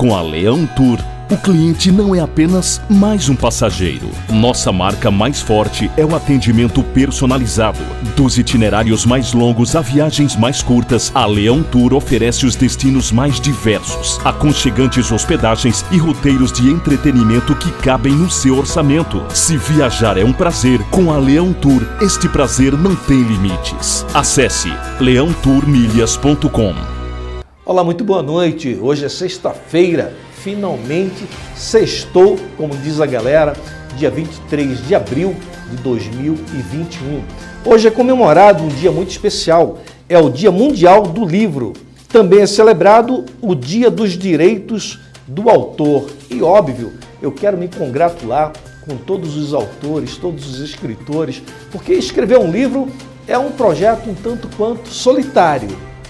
Com a Leão Tour, o cliente não é apenas mais um passageiro. Nossa marca mais forte é o atendimento personalizado. Dos itinerários mais longos a viagens mais curtas, a Leão Tour oferece os destinos mais diversos, aconchegantes hospedagens e roteiros de entretenimento que cabem no seu orçamento. Se viajar é um prazer, com a Leão Tour, este prazer não tem limites. Acesse leãotourmilhas.com. Olá, muito boa noite. Hoje é sexta-feira. Finalmente sextou, como diz a galera, dia 23 de abril de 2021. Hoje é comemorado um dia muito especial, é o Dia Mundial do Livro. Também é celebrado o Dia dos Direitos do Autor. E óbvio, eu quero me congratular com todos os autores, todos os escritores, porque escrever um livro é um projeto um tanto quanto solitário,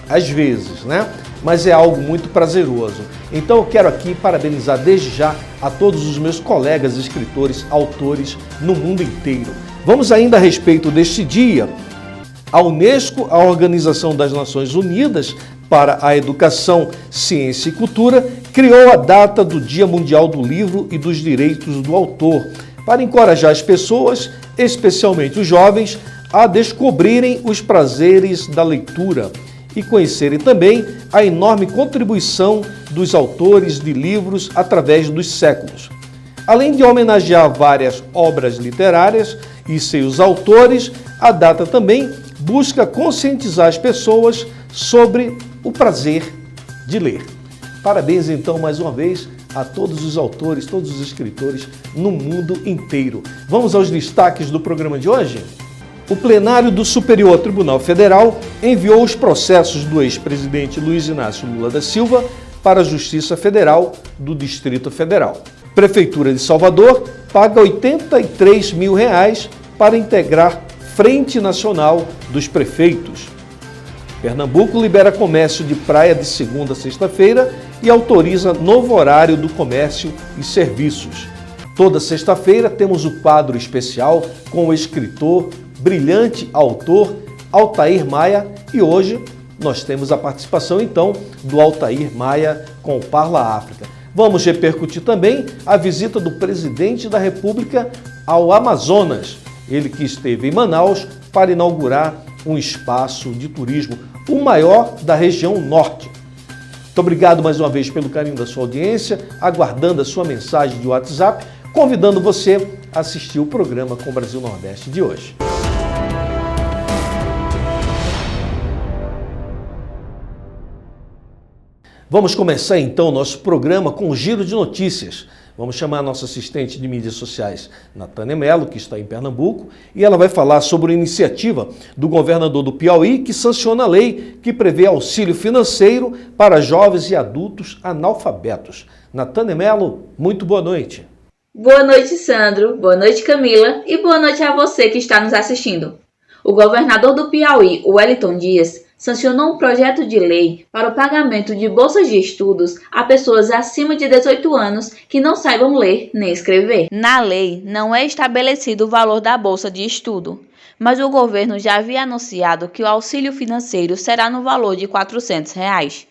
às vezes, né? Mas é algo muito prazeroso. Então eu quero aqui parabenizar desde já a todos os meus colegas escritores, autores no mundo inteiro. Vamos ainda a respeito deste dia. A Unesco, a Organização das Nações Unidas para a Educação, Ciência e Cultura, criou a data do Dia Mundial do Livro e dos Direitos do Autor, para encorajar as pessoas, especialmente os jovens, a descobrirem os prazeres da leitura e conhecerem também a enorme contribuição dos autores de livros através dos séculos. Além de homenagear várias obras literárias e seus autores, a data também busca conscientizar as pessoas sobre o prazer de ler. Parabéns então mais uma vez a todos os autores, todos os escritores no mundo inteiro. Vamos aos destaques do programa de hoje? O plenário do Superior Tribunal Federal enviou os processos do ex-presidente Luiz Inácio Lula da Silva para a Justiça Federal do Distrito Federal. Prefeitura de Salvador paga R$83 mil para integrar Frente Nacional dos Prefeitos. Pernambuco libera comércio de praia de segunda a sexta-feira e autoriza novo horário do comércio e serviços. Toda sexta-feira temos o quadro especial com o escritor, brilhante autor Altair Maia, e hoje nós temos a participação então do Altair Maia com o Parla África. Vamos repercutir também a visita do presidente da República ao Amazonas, ele que esteve em Manaus para inaugurar um espaço de turismo, o maior da região norte. Muito obrigado mais uma vez pelo carinho da sua audiência, aguardando a sua mensagem de WhatsApp, convidando você a assistir o programa Com Brasil Nordeste de hoje. Vamos começar então o nosso programa com um giro de notícias. Vamos chamar a nossa assistente de mídias sociais, Natânia Mello, que está em Pernambuco, e ela vai falar sobre a iniciativa do governador do Piauí que sanciona a lei que prevê auxílio financeiro para jovens e adultos analfabetos. Natânia Mello, muito boa noite. Boa noite, Sandro. Boa noite, Camila. E boa noite a você que está nos assistindo. O governador do Piauí, Wellington Dias, sancionou um projeto de lei para o pagamento de bolsas de estudos a pessoas acima de 18 anos que não saibam ler nem escrever. Na lei, não é estabelecido o valor da bolsa de estudo, mas o governo já havia anunciado que o auxílio financeiro será no valor de R$400.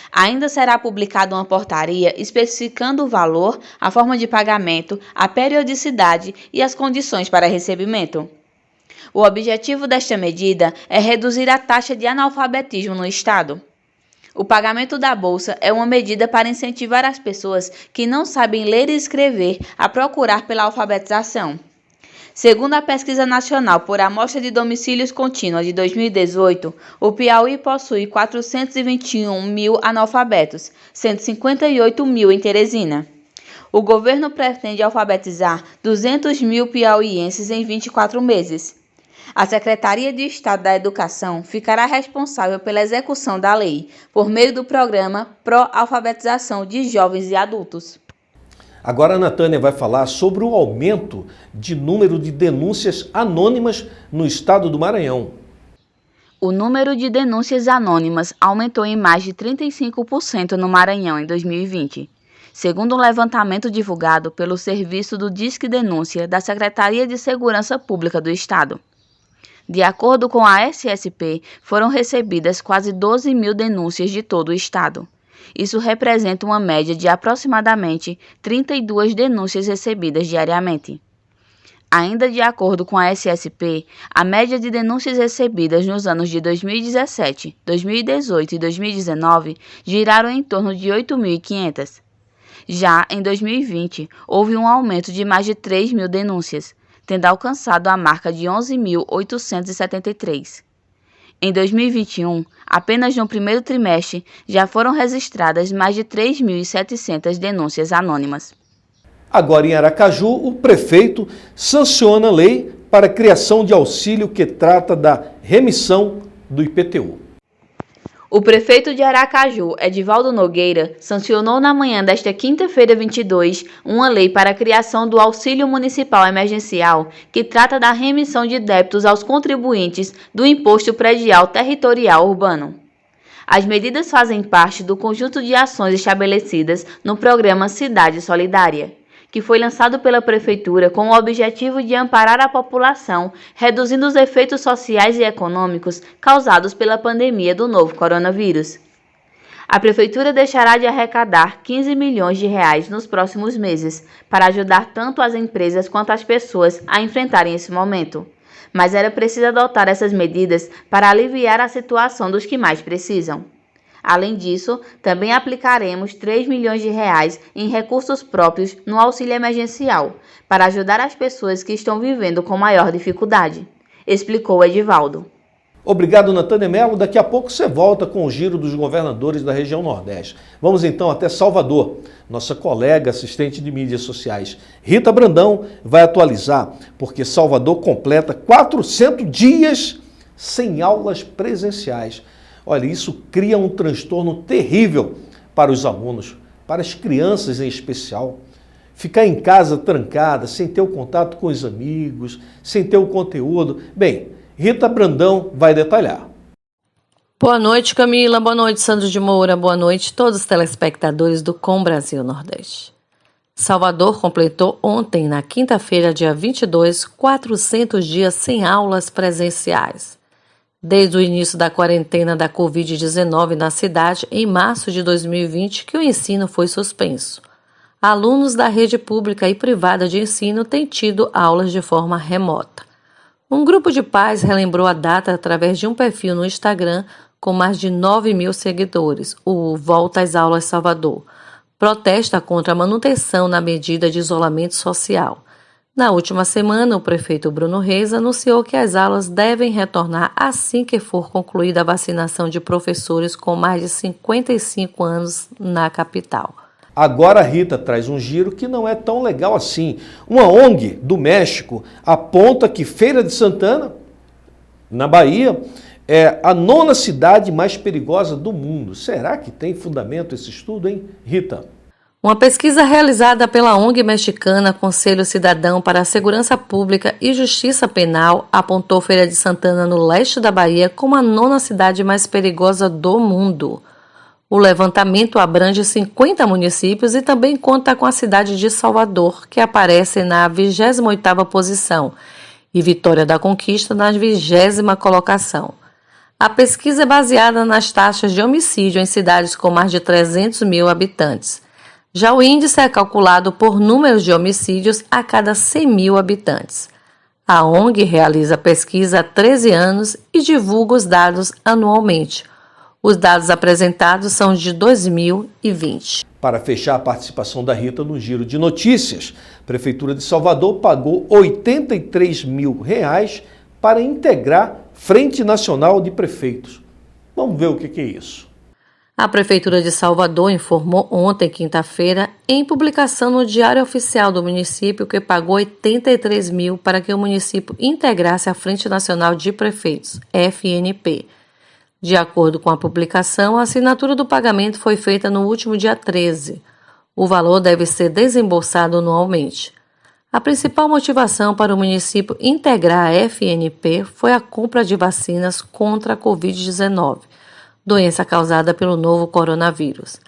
Ainda será publicada uma portaria especificando o valor, a forma de pagamento, a periodicidade e as condições para recebimento. O objetivo desta medida é reduzir a taxa de analfabetismo no estado. O pagamento da bolsa é uma medida para incentivar as pessoas que não sabem ler e escrever a procurar pela alfabetização. Segundo a Pesquisa Nacional por Amostra de Domicílios Contínua de 2018, o Piauí possui 421 mil analfabetos, 158 mil em Teresina. O governo pretende alfabetizar 200 mil piauienses em 24 meses. A Secretaria de Estado da Educação ficará responsável pela execução da lei, por meio do programa Pró-Alfabetização de Jovens e Adultos. Agora a Natânia vai falar sobre o aumento de número de denúncias anônimas no estado do Maranhão. O número de denúncias anônimas aumentou em mais de 35% no Maranhão em 2020. Segundo um levantamento divulgado pelo Serviço do Disque Denúncia da Secretaria de Segurança Pública do Estado. De acordo com a SSP, foram recebidas quase 12 mil denúncias de todo o estado. Isso representa uma média de aproximadamente 32 denúncias recebidas diariamente. Ainda de acordo com a SSP, a média de denúncias recebidas nos anos de 2017, 2018 e 2019 giraram em torno de 8.500. Já em 2020, houve um aumento de mais de 3.000 denúncias, tendo alcançado a marca de 11.873. Em 2021, apenas no primeiro trimestre, já foram registradas mais de 3.700 denúncias anônimas. Agora, em Aracaju, o prefeito sanciona a lei para a criação de auxílio que trata da remissão do IPTU. O prefeito de Aracaju, Edivaldo Nogueira, sancionou na manhã desta quinta-feira 22 uma lei para a criação do Auxílio Municipal Emergencial, que trata da remissão de débitos aos contribuintes do Imposto Predial Territorial Urbano. As medidas fazem parte do conjunto de ações estabelecidas no programa Cidade Solidária, que foi lançado pela Prefeitura com o objetivo de amparar a população, reduzindo os efeitos sociais e econômicos causados pela pandemia do novo coronavírus. A Prefeitura deixará de arrecadar 15 milhões de reais nos próximos meses, para ajudar tanto as empresas quanto as pessoas a enfrentarem esse momento. Mas era preciso adotar essas medidas para aliviar a situação dos que mais precisam. Além disso, também aplicaremos 3 milhões de reais em recursos próprios no auxílio emergencial, para ajudar as pessoas que estão vivendo com maior dificuldade, explicou Edivaldo. Obrigado, Natânia Mello. Daqui a pouco você volta com o giro dos governadores da região Nordeste. Vamos então até Salvador. Nossa colega assistente de mídias sociais, Rita Brandão, vai atualizar, porque Salvador completa 400 dias sem aulas presenciais. Olha, isso cria um transtorno terrível para os alunos, para as crianças em especial. Ficar em casa trancada, sem ter o contato com os amigos, sem ter o conteúdo. Bem, Rita Brandão vai detalhar. Boa noite, Camila. Boa noite, Sandro de Moura. Boa noite, todos os telespectadores do Com Brasil Nordeste. Salvador completou ontem, na quinta-feira, dia 22, 400 dias sem aulas presenciais. Desde o início da quarentena da Covid-19 na cidade, em março de 2020, que o ensino foi suspenso. Alunos da rede pública e privada de ensino têm tido aulas de forma remota. Um grupo de pais relembrou a data através de um perfil no Instagram com mais de 9.000 seguidores, o Volta às Aulas Salvador. Protesta contra a manutenção na medida de isolamento social. Na última semana, o prefeito Bruno Reis anunciou que as aulas devem retornar assim que for concluída a vacinação de professores com mais de 55 anos na capital. Agora a Rita traz um giro que não é tão legal assim. Uma ONG do México aponta que Feira de Santana, na Bahia, é a 9ª cidade mais perigosa do mundo. Será que tem fundamento esse estudo, hein, Rita? Uma pesquisa realizada pela ONG mexicana Conselho Cidadão para a Segurança Pública e Justiça Penal apontou Feira de Santana, no leste da Bahia, como a 9ª cidade mais perigosa do mundo. O levantamento abrange 50 municípios e também conta com a cidade de Salvador, que aparece na 28ª posição, e Vitória da Conquista na 20ª colocação. A pesquisa é baseada nas taxas de homicídio em cidades com mais de 300 mil habitantes. Já o índice é calculado por números de homicídios a cada 100 mil habitantes. A ONG realiza pesquisa há 13 anos e divulga os dados anualmente. Os dados apresentados são de 2020. Para fechar a participação da Rita no Giro de Notícias, a Prefeitura de Salvador pagou R$ 83 mil para integrar Frente Nacional de Prefeitos. Vamos ver o que é isso. A Prefeitura de Salvador informou ontem, quinta-feira, em publicação no Diário Oficial do município, que pagou 83 mil para que o município integrasse a Frente Nacional de Prefeitos, FNP. De acordo com a publicação, a assinatura do pagamento foi feita no último dia 13. O valor deve ser desembolsado anualmente. A principal motivação para o município integrar a FNP foi a compra de vacinas contra a Covid-19, doença causada pelo novo coronavírus.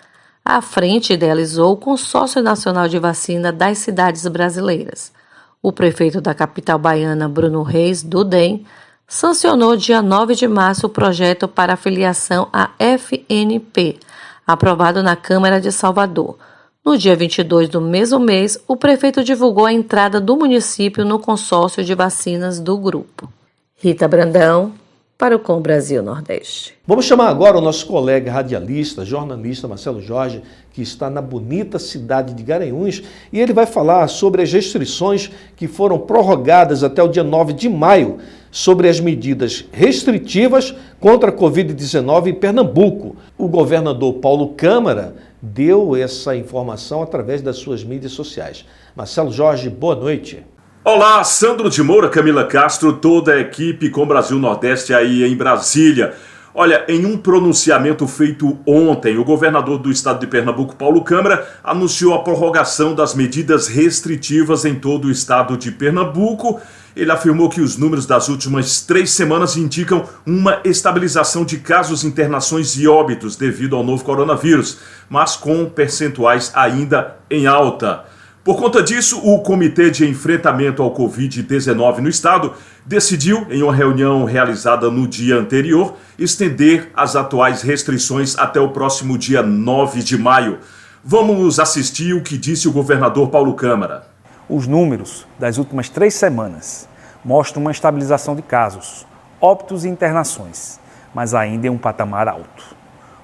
A frente idealizou o Consórcio Nacional de Vacina das cidades brasileiras. O prefeito da capital baiana, Bruno Reis, do DEM, sancionou dia 9 de março o projeto para a filiação à FNP, aprovado na Câmara de Salvador. No dia 22 do mesmo mês, o prefeito divulgou a entrada do município no consórcio de vacinas do grupo. Rita Brandão, para o Com Brasil Nordeste. Vamos chamar agora o nosso colega radialista, jornalista Marcelo Jorge, que está na bonita cidade de Garanhuns, e ele vai falar sobre as restrições que foram prorrogadas até o dia 9 de maio, sobre as medidas restritivas contra a Covid-19 em Pernambuco. O governador Paulo Câmara deu essa informação através das suas mídias sociais. Marcelo Jorge, boa noite. Olá, Sandro de Moura, Camila Castro, toda a equipe Com Brasil Nordeste aí em Brasília. Olha, em um pronunciamento feito ontem, o governador do estado de Pernambuco, Paulo Câmara, anunciou a prorrogação das medidas restritivas em todo o estado de Pernambuco. Ele afirmou que os números das últimas 3 semanas indicam uma estabilização de casos, internações e óbitos devido ao novo coronavírus, mas com percentuais ainda em alta. Por conta disso, o Comitê de Enfrentamento ao Covid-19 no estado decidiu, em uma reunião realizada no dia anterior, estender as atuais restrições até o próximo dia 9 de maio. Vamos assistir o que disse o governador Paulo Câmara. Os números das últimas 3 semanas mostram uma estabilização de casos, óbitos e internações, mas ainda em um patamar alto.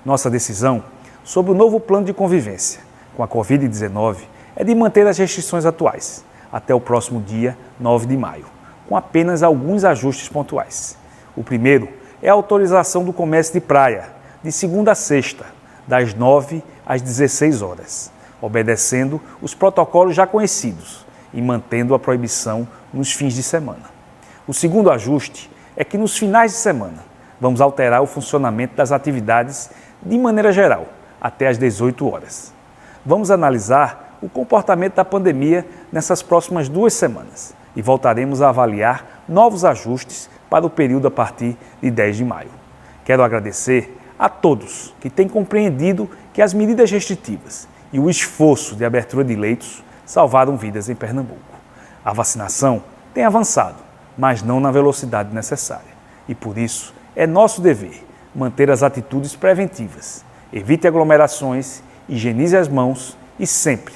Nossa decisão sobre o novo plano de convivência com a Covid-19 é de manter as restrições atuais até o próximo dia 9 de maio, com apenas alguns ajustes pontuais. O primeiro é a autorização do comércio de praia, de segunda a sexta, das 9 às 16 horas, obedecendo os protocolos já conhecidos e mantendo a proibição nos fins de semana. O segundo ajuste é que nos finais de semana vamos alterar o funcionamento das atividades de maneira geral, até às 18 horas. Vamos analisar o comportamento da pandemia nessas próximas 2 semanas e voltaremos a avaliar novos ajustes para o período a partir de 10 de maio. Quero agradecer a todos que têm compreendido que as medidas restritivas e o esforço de abertura de leitos salvaram vidas em Pernambuco. A vacinação tem avançado, mas não na velocidade necessária. E por isso é nosso dever manter as atitudes preventivas. Evite aglomerações, higienize as mãos e sempre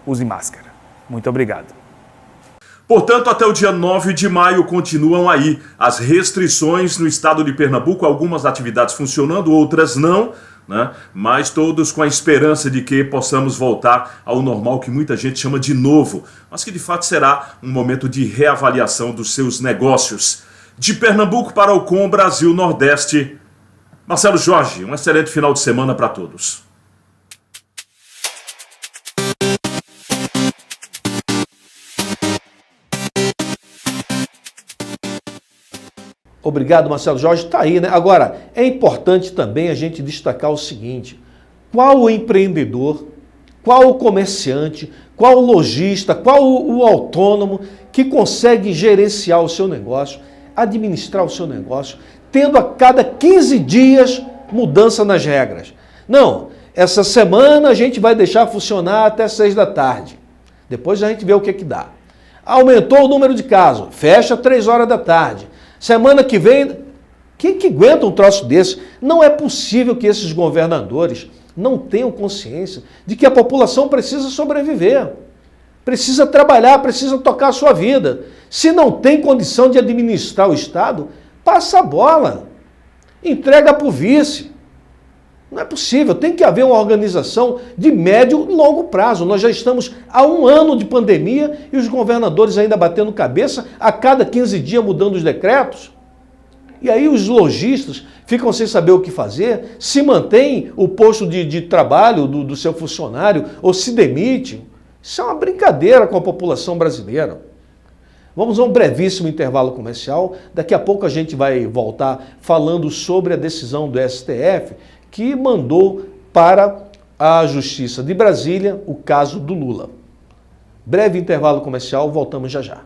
use máscara. Muito obrigado. Portanto, até o dia 9 de maio continuam aí as restrições no estado de Pernambuco, algumas atividades funcionando, outras não, né? Mas todos com a esperança de que possamos voltar ao normal, que muita gente chama de novo, mas que de fato será um momento de reavaliação dos seus negócios. De Pernambuco para o Com Brasil Nordeste, Marcelo Jorge, um excelente final de semana para todos. Obrigado, Marcelo Jorge. Está aí, né? Agora, é importante também a gente destacar o seguinte: qual o empreendedor, qual o comerciante, qual o lojista, qual o autônomo que consegue gerenciar o seu negócio, administrar o seu negócio, tendo a cada 15 dias mudança nas regras? Não, essa semana a gente vai deixar funcionar até 6 da tarde. Depois a gente vê o que dá. Aumentou o número de casos, fecha 3 horas da tarde. Semana que vem, quem que aguenta um troço desse? Não é possível que esses governadores não tenham consciência de que a população precisa sobreviver, precisa trabalhar, precisa tocar a sua vida. Se não tem condição de administrar o Estado, passa a bola, entrega para o vice. Não é possível, tem que haver uma organização de médio e longo prazo. Nós já estamos há 1 ano de pandemia e os governadores ainda batendo cabeça, a cada 15 dias mudando os decretos. E aí os lojistas ficam sem saber o que fazer, se mantém o posto de trabalho do seu funcionário ou se demite. Isso é uma brincadeira com a população brasileira. Vamos a um brevíssimo intervalo comercial. Daqui a pouco a gente vai voltar falando sobre a decisão do STF que mandou para a Justiça de Brasília o caso do Lula. Breve intervalo comercial, voltamos já já.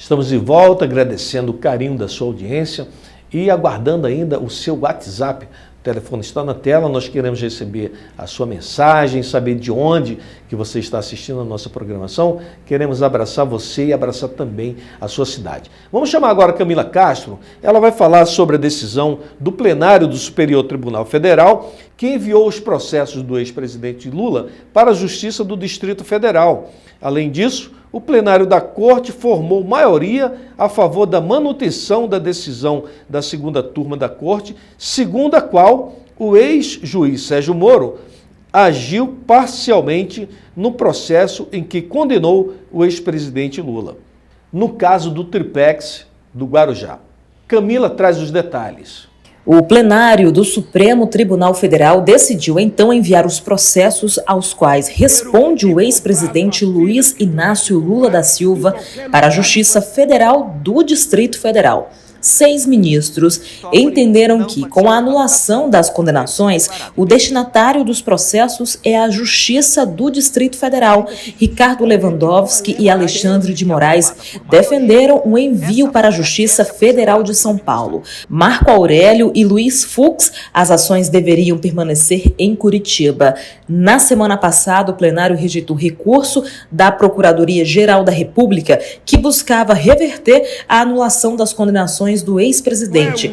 Estamos de volta, agradecendo o carinho da sua audiência e aguardando ainda o seu WhatsApp. O telefone está na tela, nós queremos receber a sua mensagem, saber de onde que você está assistindo a nossa programação. Queremos abraçar você e abraçar também a sua cidade. Vamos chamar agora a Camila Castro. Ela vai falar sobre a decisão do plenário do Superior Tribunal Federal, que enviou os processos do ex-presidente Lula para a Justiça do Distrito Federal. Além disso, o plenário da Corte formou maioria a favor da manutenção da decisão da segunda turma da Corte, segundo a qual o ex-juiz Sérgio Moro agiu parcialmente no processo em que condenou o ex-presidente Lula, no caso do triplex do Guarujá. Camila traz os detalhes. O plenário do Supremo Tribunal Federal decidiu então enviar os processos aos quais responde o ex-presidente Luiz Inácio Lula da Silva para a Justiça Federal do Distrito Federal. 6 ministros entenderam que, com a anulação das condenações, o destinatário dos processos é a Justiça do Distrito Federal. Ricardo Lewandowski e Alexandre de Moraes defenderam um envio para a Justiça Federal de São Paulo. Marco Aurélio e Luiz Fux, as ações deveriam permanecer em Curitiba. Na semana passada, o plenário rejeitou recurso da Procuradoria-Geral da República, que buscava reverter a anulação das condenações do ex-presidente.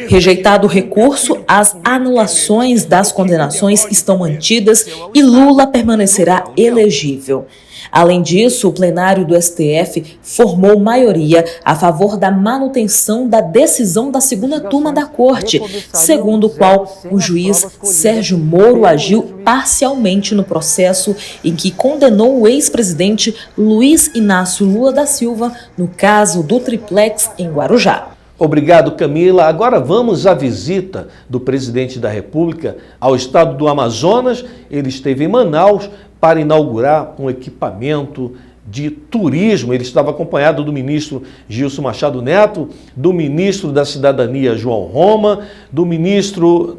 Rejeitado o recurso, as anulações das condenações estão mantidas e Lula permanecerá elegível. Além disso, o plenário do STF formou maioria a favor da manutenção da decisão da segunda turma da Corte, segundo o qual o juiz Sérgio Moro agiu parcialmente no processo em que condenou o ex-presidente Luiz Inácio Lula da Silva no caso do triplex em Guarujá. Obrigado, Camila. Agora vamos à visita do presidente da República ao estado do Amazonas. Ele esteve em Manaus para inaugurar um equipamento de turismo. Ele estava acompanhado do ministro Gilson Machado Neto, do ministro da Cidadania João Roma, do ministro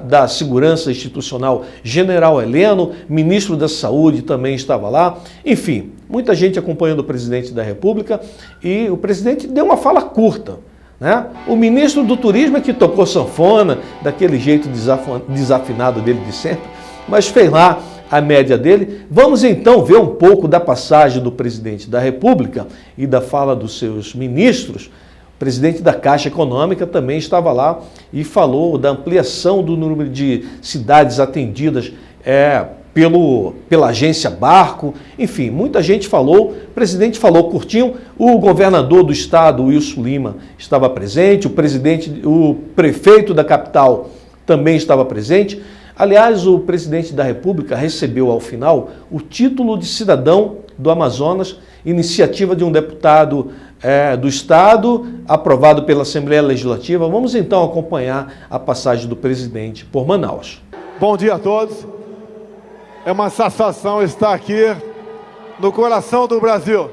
da Segurança Institucional General Heleno, ministro da Saúde também estava lá. Enfim, muita gente acompanhando o presidente da República e o presidente deu uma fala curta. O ministro do Turismo é que tocou sanfona, daquele jeito desafinado dele de sempre, mas fez lá a média dele. Vamos então ver um pouco da passagem do presidente da República e da fala dos seus ministros. O presidente da Caixa Econômica também estava lá e falou da ampliação do número de cidades atendidas pela agência Barco. Enfim, muita gente falou, o presidente falou curtinho, o governador do estado, Wilson Lima, estava presente, o prefeito da capital também estava presente. Aliás, o presidente da República recebeu ao final o título de cidadão do Amazonas, iniciativa de um deputado do estado, aprovado pela Assembleia Legislativa. Vamos então acompanhar a passagem do presidente por Manaus. Bom dia a todos. É uma satisfação estar aqui no coração do Brasil.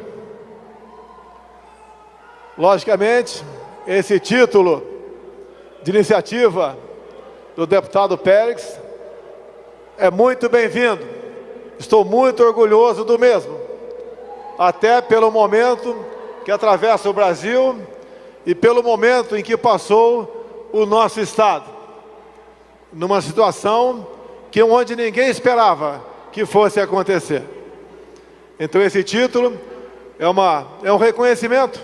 Logicamente, esse título de iniciativa do deputado Pérez é muito bem-vindo. Estou muito orgulhoso do mesmo, até pelo momento que atravessa o Brasil e pelo momento em que passou o nosso Estado, numa situação onde ninguém esperava que fosse acontecer. Então esse título é um reconhecimento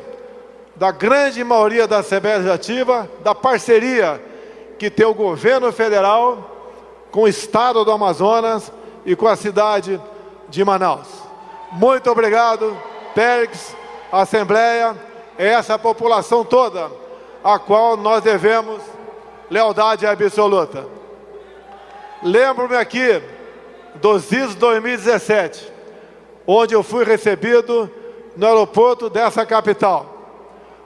da grande maioria da Assembleia Legislativa, da parceria que tem o governo federal com o estado do Amazonas e com a cidade de Manaus. Muito obrigado, Pérez, Assembleia, essa população toda, a qual nós devemos lealdade absoluta. Lembro-me aqui dos ISO 2017, onde eu fui recebido no aeroporto dessa capital.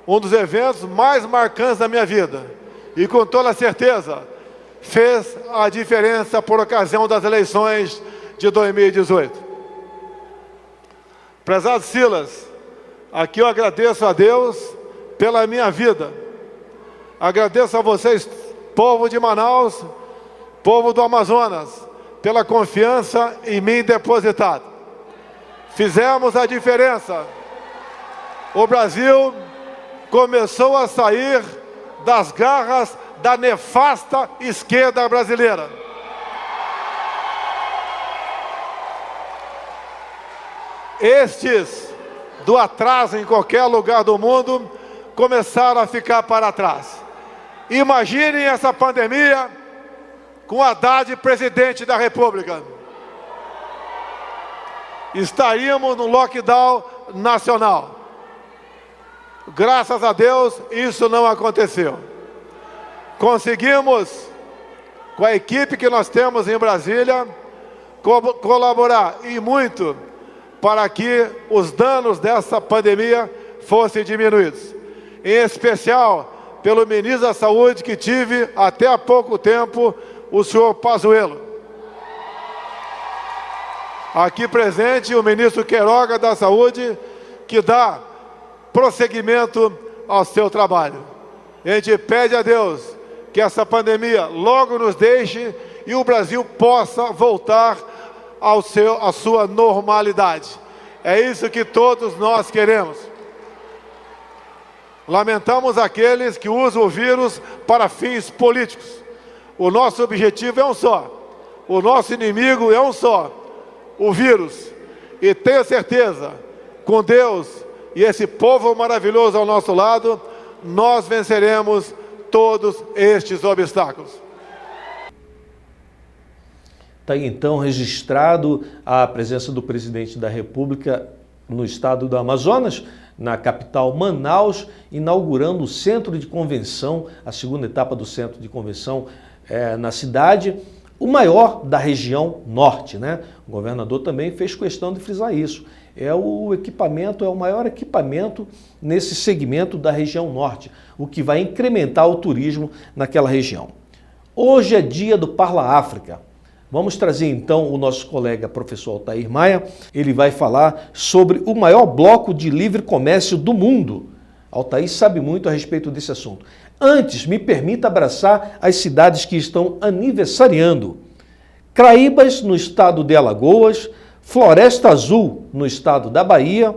Um dos eventos mais marcantes da minha vida. E com toda certeza, fez a diferença por ocasião das eleições de 2018. Prezado Silas, aqui eu agradeço a Deus pela minha vida. Agradeço a vocês, povo de Manaus, povo do Amazonas, pela confiança em mim depositada. Fizemos a diferença. o Brasil começou a sair das garras da nefasta esquerda brasileira. Estes do atraso em qualquer lugar do mundo começaram a ficar para trás. Imaginem essa pandemia com Haddad presidente da República. Estaríamos no lockdown nacional. Graças a Deus, isso não aconteceu. Conseguimos, com a equipe que nós temos em Brasília, colaborar e muito para que os danos dessa pandemia fossem diminuídos. Em especial, pelo ministro da Saúde, que tive até há pouco tempo, o senhor Pazuello. Aqui presente o ministro Queiroga da Saúde, que dá prosseguimento ao seu trabalho. A gente pede a Deus que essa pandemia logo nos deixe e o Brasil possa voltar à sua normalidade. É isso que todos nós queremos. Lamentamos aqueles que usam o vírus para fins políticos. O nosso objetivo é um só. O nosso inimigo é um só. O vírus. E tenha certeza, com Deus e esse povo maravilhoso ao nosso lado, nós venceremos todos estes obstáculos. Está aí então registrado a presença do presidente da República no estado do Amazonas, na capital Manaus, inaugurando o centro de convenção, a segunda etapa do centro de convenção na cidade, o maior da região norte, né? O governador também fez questão de frisar isso. É o maior equipamento nesse segmento da região norte, o que vai incrementar o turismo naquela região. Hoje é dia do Parla África. Vamos trazer então o nosso colega professor Altair Maia. Ele vai falar sobre o maior bloco de livre comércio do mundo. Altair sabe muito a respeito desse assunto. Antes, me permita abraçar as cidades que estão aniversariando. Craíbas, no estado de Alagoas, Floresta Azul, no estado da Bahia,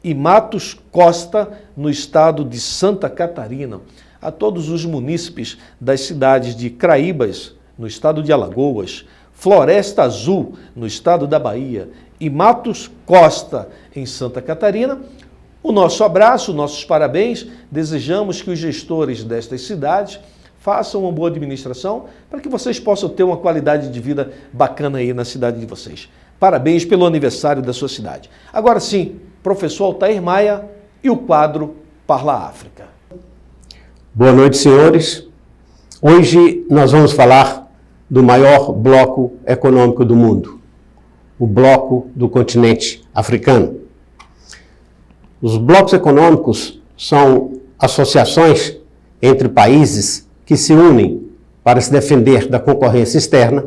e Matos Costa, no estado de Santa Catarina. A todos os munícipes das cidades de Craíbas, no estado de Alagoas, Floresta Azul, no estado da Bahia, e Matos Costa, em Santa Catarina, o nosso abraço, nossos parabéns. Desejamos que os gestores destas cidades façam uma boa administração para que vocês possam ter uma qualidade de vida bacana aí na cidade de vocês. Parabéns pelo aniversário da sua cidade. Agora sim, professor Altair Maia e o quadro Parla África. Boa noite, senhores. Hoje nós vamos falar do maior bloco econômico do mundo, o bloco do continente africano. Os blocos econômicos são associações entre países que se unem para se defender da concorrência externa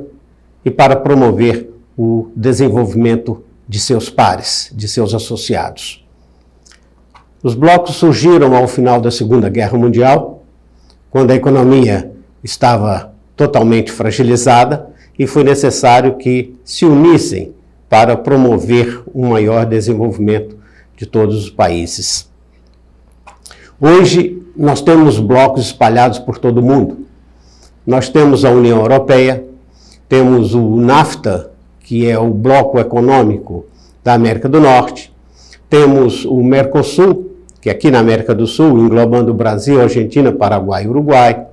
e para promover o desenvolvimento de seus pares, de seus associados. Os blocos surgiram ao final da Segunda Guerra Mundial, quando a economia estava totalmente fragilizada e foi necessário que se unissem para promover um maior desenvolvimento de todos os países. Hoje, nós temos blocos espalhados por todo o mundo. Nós temos a União Europeia, temos o NAFTA, que é o bloco econômico da América do Norte, temos o Mercosul, que é aqui na América do Sul, englobando o Brasil, Argentina, Paraguai e Uruguai,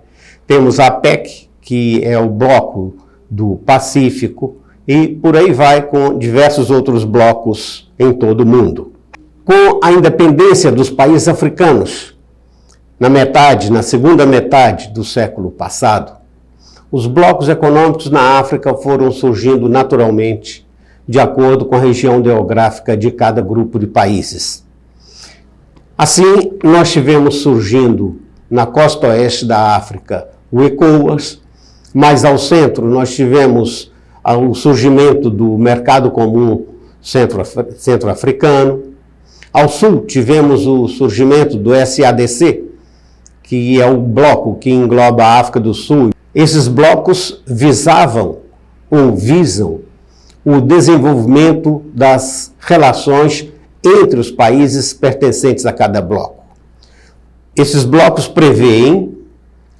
temos a APEC, que é o bloco do Pacífico, e por aí vai com diversos outros blocos em todo o mundo. Com a independência dos países africanos, na segunda metade do século passado, os blocos econômicos na África foram surgindo naturalmente, de acordo com a região geográfica de cada grupo de países. Assim, nós tivemos surgindo na costa oeste da África o ECOWAS, mais ao centro nós tivemos o surgimento do Mercado Comum Centro-Africano. Ao sul tivemos o surgimento do SADC, que é o bloco que engloba a África do Sul. Esses blocos visavam ou visam o desenvolvimento das relações entre os países pertencentes a cada bloco. Esses blocos prevêem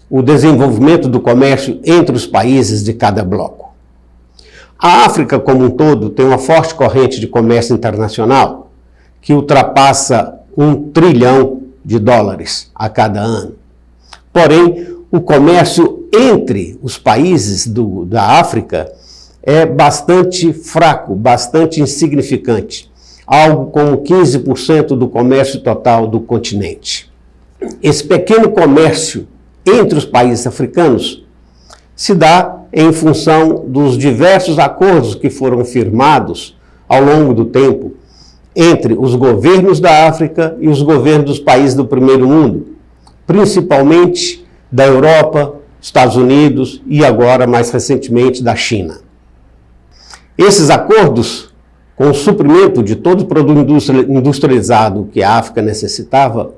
o desenvolvimento do comércio entre os países de cada bloco. A África como um todo tem uma forte corrente de comércio internacional que ultrapassa $1 trilhão a cada ano. Porém, o comércio entre os países da África é bastante fraco, bastante insignificante, algo como 15% do comércio total do continente. Esse pequeno comércio entre os países africanos se dá em função dos diversos acordos que foram firmados ao longo do tempo entre os governos da África e os governos dos países do primeiro mundo, principalmente da Europa, Estados Unidos e agora, mais recentemente, da China. Esses acordos, com o suprimento de todo o produto industrializado que a África necessitava,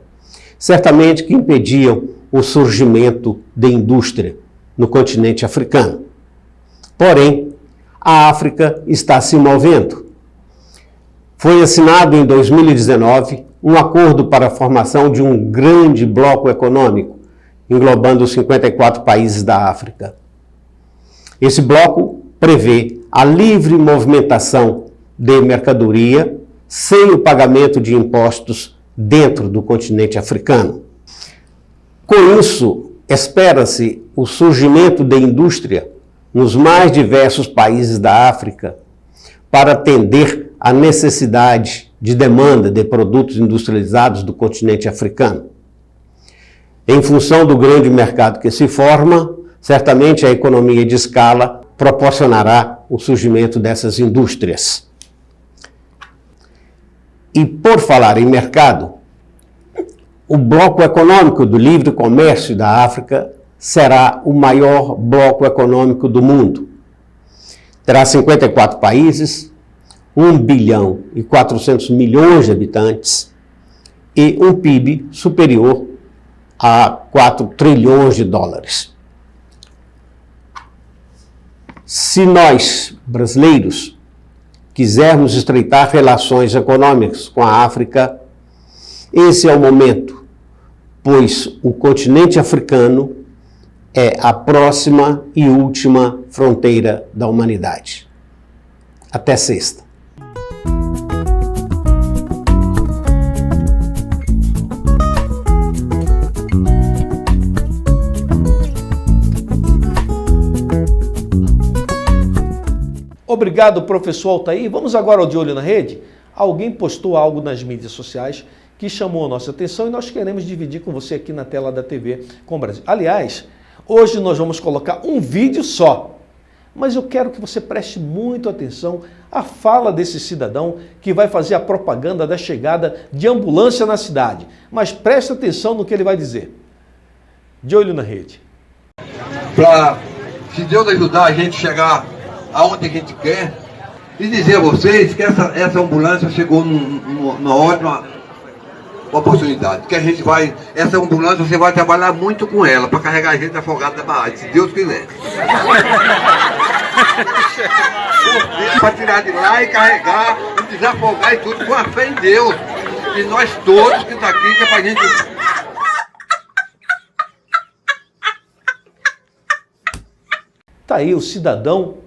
certamente que impediam o surgimento de indústria no continente africano. Porém, a África está se movendo. Foi assinado em 2019 um acordo para a formação de um grande bloco econômico, englobando os 54 países da África. Esse bloco prevê a livre movimentação de mercadoria sem o pagamento de impostos dentro do continente africano. Com isso, espera-se o surgimento de indústria nos mais diversos países da África para atender à necessidade de demanda de produtos industrializados do continente africano. Em função do grande mercado que se forma, certamente a economia de escala proporcionará o surgimento dessas indústrias. E por falar em mercado, o bloco econômico do livre comércio da África será o maior bloco econômico do mundo. Terá 54 países, 1 bilhão e 400 milhões de habitantes e um PIB superior a 4 trilhões de dólares. Se nós, brasileiros, quisermos estreitar relações econômicas com a África, esse é o momento, pois o continente africano é a próxima e última fronteira da humanidade. Até sexta. Obrigado, professor Altair. Vamos agora ao De Olho na Rede. Alguém postou algo nas mídias sociais que chamou a nossa atenção e nós queremos dividir com você aqui na tela da TV Com Brasil. Aliás, hoje nós vamos colocar um vídeo só, mas eu quero que você preste muito atenção à fala desse cidadão que vai fazer a propaganda da chegada de ambulância na cidade. Mas preste atenção no que ele vai dizer. De Olho na Rede. Para, se Deus ajudar a gente chegar aonde a gente quer, e dizer a vocês que essa ambulância chegou numa ótima oportunidade, que a gente vai, essa ambulância você vai trabalhar muito com ela, para carregar a gente afogado da barragem, se Deus quiser. Para tirar de lá e carregar, e desafogar e tudo, com a fé em Deus, e nós todos que estão aqui, que é para a gente... Tá aí o cidadão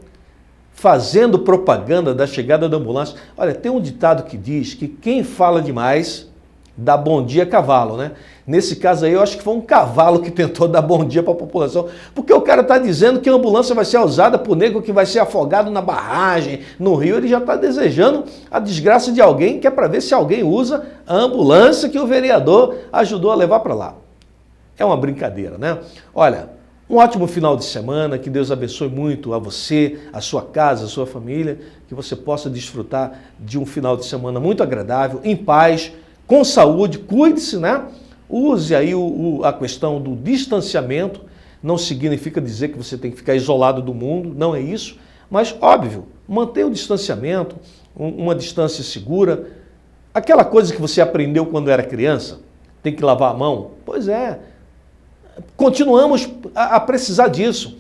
fazendo propaganda da chegada da ambulância. Olha, tem um ditado que diz que quem fala demais dá bom dia a cavalo, né? Nesse caso aí, eu acho que foi um cavalo que tentou dar bom dia para a população, porque o cara está dizendo que a ambulância vai ser usada por nego que vai ser afogado na barragem, no rio. Ele já está desejando a desgraça de alguém, que é para ver se alguém usa a ambulância que o vereador ajudou a levar para lá. É uma brincadeira, né? Olha, um ótimo final de semana, que Deus abençoe muito a você, a sua casa, a sua família, que você possa desfrutar de um final de semana muito agradável, em paz, com saúde, cuide-se, né? Use aí a questão do distanciamento, não significa dizer que você tem que ficar isolado do mundo, não é isso, mas óbvio, mantenha o distanciamento, uma distância segura, aquela coisa que você aprendeu quando era criança, tem que lavar a mão, pois é, continuamos a precisar disso.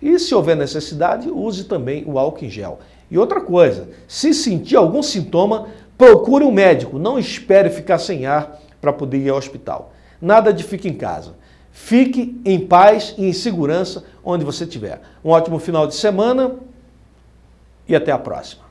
E se houver necessidade, use também o álcool em gel. E outra coisa, se sentir algum sintoma, Procure um médico, não espere ficar sem ar para poder ir ao hospital. Nada de fique em casa. Fique em paz e em segurança onde você estiver. Um ótimo final de semana e até a próxima.